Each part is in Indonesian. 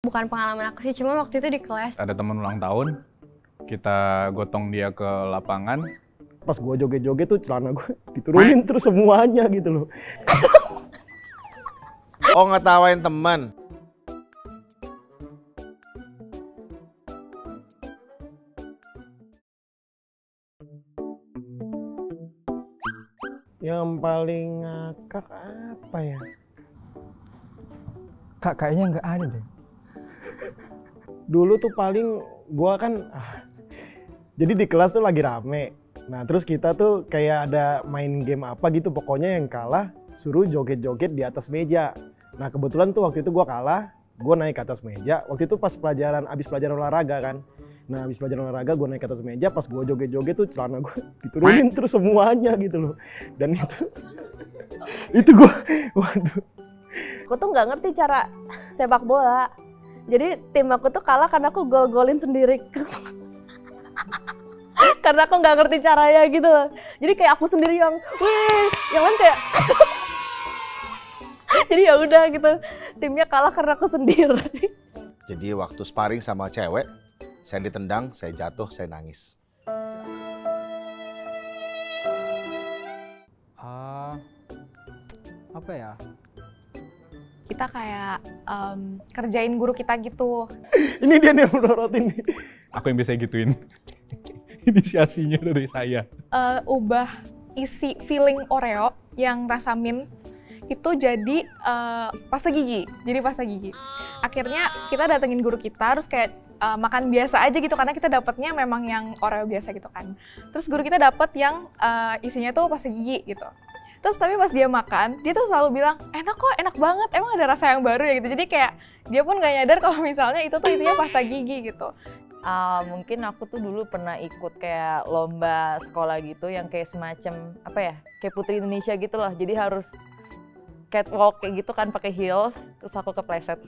Bukan pengalaman aku sih, cuma waktu itu di kelas. Ada teman ulang tahun, kita gotong dia ke lapangan. Pas gue joget-joget tuh celana gue diturunin terus semuanya gitu loh. Oh, ngetawain teman. Yang paling ngakak apa ya? Kak, kayaknya nggak ada deh. Dulu tuh paling gua kan jadi di kelas tuh lagi rame. Nah terus kita tuh kayak ada main game apa gitu, pokoknya yang kalah suruh joget-joget di atas meja. Nah kebetulan tuh waktu itu gua kalah, gua naik ke atas meja. Waktu itu pas abis pelajaran olahraga kan. Nah abis pelajaran olahraga gua naik ke atas meja, pas gua joget-joget tuh celana gua diturunin terus semuanya gitu loh. Dan itu gua, waduh. Aku tuh nggak ngerti cara sepak bola. Jadi tim aku tuh kalah karena aku gol-golin sendiri. Karena aku nggak ngerti caranya gitu loh. Jadi kayak aku sendiri yang, wih, yang lain kayak. Jadi ya udah gitu, timnya kalah karena aku sendiri. Jadi waktu sparring sama cewek, saya ditendang, saya jatuh, saya nangis. Apa ya? Kita kayak kerjain guru kita gitu. Ini dia nih yang menorotin nih. Aku yang bisa gituin. Inisiasinya dari saya. Ubah isi filling Oreo yang rasa mint itu jadi pasta gigi. Jadi pasta gigi. Akhirnya kita datengin guru kita, terus kayak makan biasa aja gitu karena kita dapetnya memang yang Oreo biasa gitu kan. Terus guru kita dapet yang isinya tuh pasta gigi gitu. Terus tapi pas dia makan, dia tuh selalu bilang, enak kok, enak banget, emang ada rasa yang baru ya gitu. Jadi kayak dia pun gak nyadar kalau misalnya itu tuh isinya pasta gigi gitu. Mungkin aku tuh dulu pernah ikut kayak lomba sekolah gitu yang kayak semacam apa ya, kayak Putri Indonesia gitu loh. Jadi harus catwalk kayak gitu kan pakai heels, terus aku kepleset.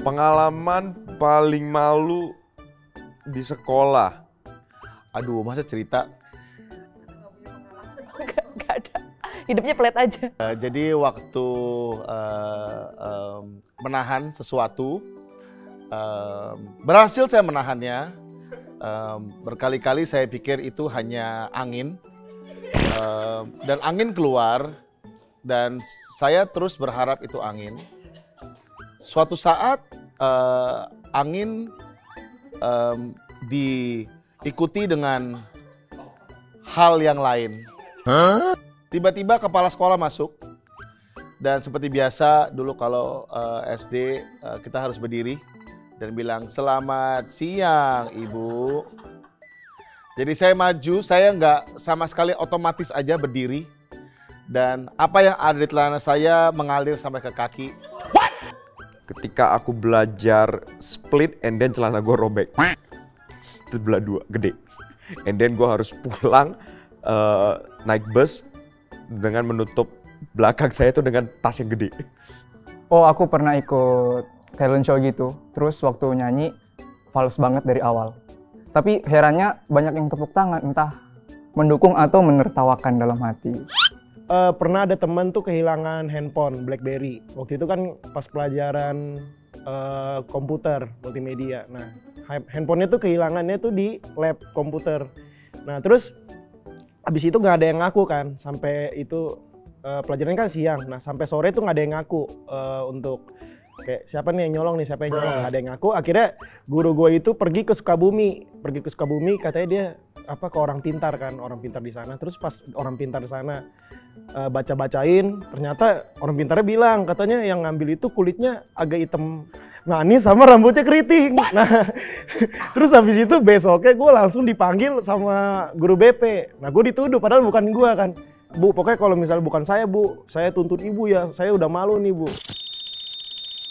Pengalaman paling malu di sekolah. Aduh, masa cerita? Gak ada, hidupnya pelit aja. Jadi waktu menahan sesuatu, berhasil saya menahannya. Berkali-kali saya pikir itu hanya angin, dan angin keluar, dan saya terus berharap itu angin. Suatu saat angin diikuti dengan hal yang lain. Tiba-tiba kepala sekolah masuk, dan seperti biasa dulu kalau SD kita harus berdiri dan bilang selamat siang ibu. Jadi saya maju, saya nggak sama sekali otomatis aja berdiri, dan apa yang ada di celana saya mengalir sampai ke kaki. Ketika aku belajar split and then celana gue robek. Itu belah dua, gede. And then gue harus pulang naik bus dengan menutup belakang saya itu dengan tas yang gede. Oh, aku pernah ikut talent show gitu. Terus waktu nyanyi, fals banget dari awal. Tapi herannya banyak yang tepuk tangan, entah mendukung atau menertawakan dalam hati. Pernah ada teman tuh kehilangan handphone BlackBerry. Waktu itu kan pas pelajaran komputer multimedia. Nah, handphonenya tuh kehilangannya tuh di lab komputer. Nah, terus abis itu nggak ada yang ngaku kan, sampai itu pelajaran kan siang. Nah, sampai sore tuh nggak ada yang ngaku untuk kayak siapa nih yang nyolong nih, siapa yang nyolong, nggak ada yang ngaku. Akhirnya guru gue itu pergi ke Sukabumi, katanya dia ke orang pintar kan, orang pintar di sana. Terus pas orang pintar di sana baca-bacain, ternyata orang pintarnya bilang katanya yang ngambil itu kulitnya agak hitam manis sama rambutnya keriting. Nah, terus habis itu besoknya gue langsung dipanggil sama guru BP. Nah, gue dituduh padahal bukan gue kan. Bu, pokoknya kalau misalnya bukan saya bu, saya tuntut ibu ya, saya udah malu nih bu.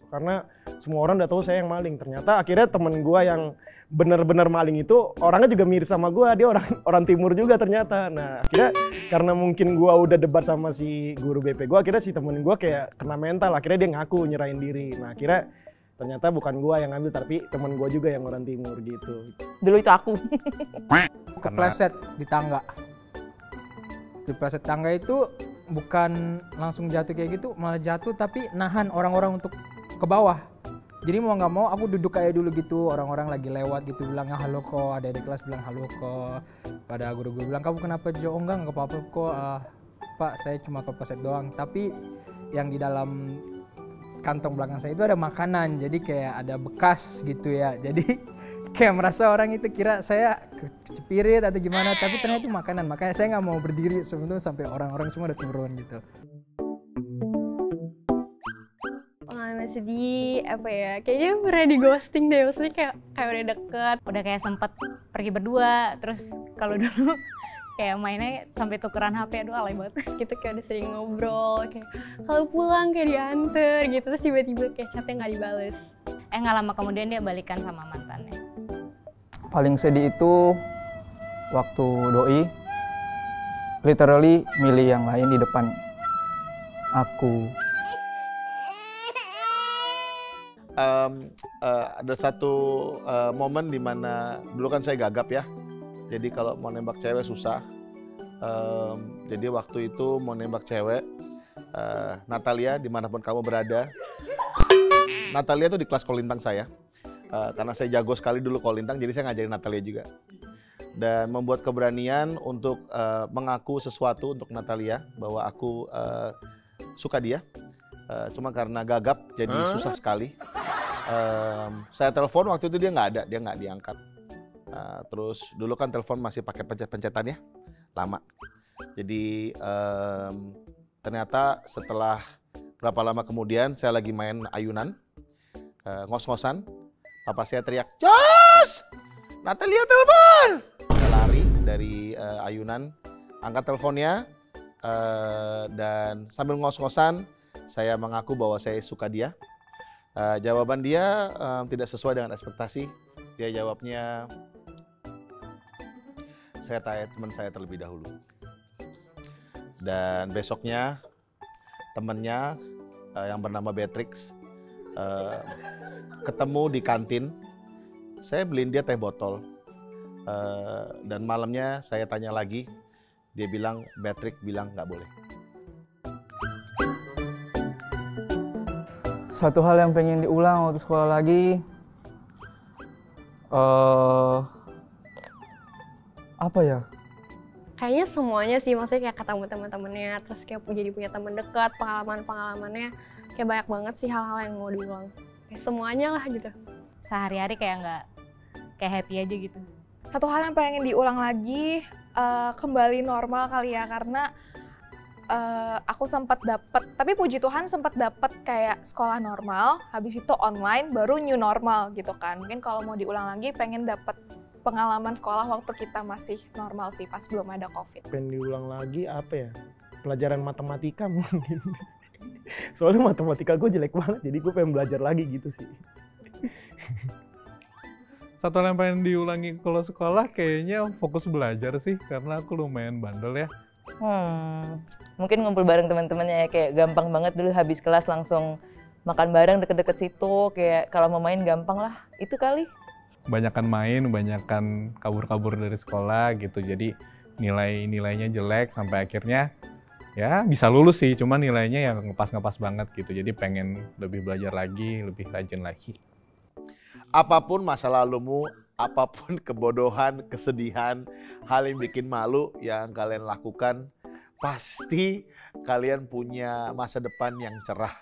Karena semua orang udah tahu saya yang maling. Ternyata akhirnya temen gue yang bener-bener maling itu orangnya juga mirip sama gue, dia orang timur juga ternyata. Nah akhirnya karena mungkin gue udah debat sama si guru BP gue, akhirnya si temen gue kayak kena mental, akhirnya dia ngaku nyerahin diri. Nah akhirnya ternyata bukan gue yang ngambil, tapi temen gue juga yang orang timur gitu. Dulu itu aku. Kepleset di tangga. Di pleset tangga itu bukan langsung jatuh kayak gitu, malah jatuh tapi nahan orang-orang untuk ke bawah. Jadi mau nggak mau aku duduk kayak dulu gitu, orang-orang lagi lewat gitu bilang halo kok, ada di kelas bilang halo kok. Pada guru-guru bilang kamu kenapa Jo? Oh enggak apa-apa kok, Pak saya cuma kepleset doang. Tapi yang di dalam kantong belakang saya itu ada makanan, jadi kayak ada bekas gitu ya. Jadi kayak merasa orang itu kira saya kecepirit atau gimana, tapi ternyata itu makanan. Makanya saya nggak mau berdiri sebelum sampai orang-orang semua udah turun gitu. Pengalaman sedih apa ya? Kayaknya pernah di ghosting deh, maksudnya kayak udah deket, udah kayak sempet pergi berdua, terus kalau dulu kayak mainnya sampai tukeran HP, aduh alay banget. Gitu kayak udah sering ngobrol, kayak kalau pulang kayak diantar gitu, terus tiba-tiba kayak chatnya nggak dibales. Nggak lama kemudian dia balikan sama mantannya. Paling sedih itu waktu doi literally milih yang lain di depan aku. Ada satu momen di mana dulu kan saya gagap ya. Jadi kalau mau nembak cewek susah. Jadi waktu itu mau nembak cewek, Natalia dimanapun kamu berada. Natalia tuh di kelas kolintang saya. Karena saya jago sekali dulu kolintang, jadi saya ngajarin Natalia juga. Dan membuat keberanian untuk mengaku sesuatu untuk Natalia bahwa aku suka dia. Cuma karena gagap jadi susah sekali. Saya telepon waktu itu dia nggak ada, dia nggak diangkat. Terus dulu kan telepon masih pakai pencet-pencetan ya, lama. Jadi ternyata setelah berapa lama kemudian saya lagi main ayunan, ngos-ngosan, papa saya teriak, "Jos! Natalia telepon!" Saya lari dari ayunan, angkat teleponnya, dan sambil ngos-ngosan saya mengaku bahwa saya suka dia. Jawaban dia tidak sesuai dengan ekspektasi. Dia jawabnya, saya tanya teman saya terlebih dahulu. Dan besoknya temannya yang bernama Beatrix ketemu di kantin. Saya beliin dia teh botol. Dan malamnya saya tanya lagi, dia bilang Beatrix bilang nggak boleh. Satu hal yang pengen diulang waktu sekolah lagi, apa ya? Kayaknya semuanya sih, maksudnya kayak ketemu teman-temannya, terus kayak jadi punya teman dekat, pengalaman-pengalamannya kayak banyak banget sih hal-hal yang mau diulang. Kayak semuanya lah gitu. Sehari-hari kayak nggak kayak happy aja gitu. Satu hal yang pengen diulang lagi, kembali normal kali ya, karena aku sempat dapet, tapi puji Tuhan sempat dapet kayak sekolah normal, habis itu online, baru new normal gitu kan. Mungkin kalau mau diulang lagi pengen dapet pengalaman sekolah waktu kita masih normal sih, pas belum ada COVID. Pengen diulang lagi apa ya? Pelajaran matematika mungkin. Soalnya matematika gue jelek banget, jadi gue pengen belajar lagi gitu sih. Satu hal yang pengen diulangi kalau sekolah kayaknya fokus belajar sih, karena aku lumayan bandel ya. Mungkin ngumpul bareng teman-temannya ya, kayak gampang banget dulu habis kelas langsung makan bareng deket-deket situ, kayak kalau mau main gampang lah, itu kali. Banyakan main, banyakan kabur-kabur dari sekolah gitu, jadi nilainya jelek sampai akhirnya ya bisa lulus sih, cuma nilainya yang ngepas-ngepas banget gitu, jadi pengen lebih belajar lagi, lebih rajin lagi. Apapun masa lalumu, apapun kebodohan, kesedihan, hal yang bikin malu yang kalian lakukan, pasti kalian punya masa depan yang cerah.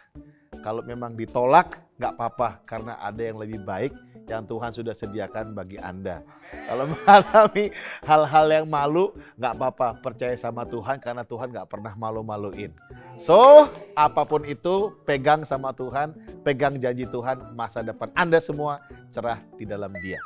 Kalau memang ditolak, nggak apa-apa, karena ada yang lebih baik yang Tuhan sudah sediakan bagi Anda. Kalau mengalami hal-hal yang malu, nggak apa-apa, percaya sama Tuhan, karena Tuhan nggak pernah malu-maluin. So, apapun itu, pegang sama Tuhan, pegang janji Tuhan, masa depan Anda semua cerah di dalam Dia.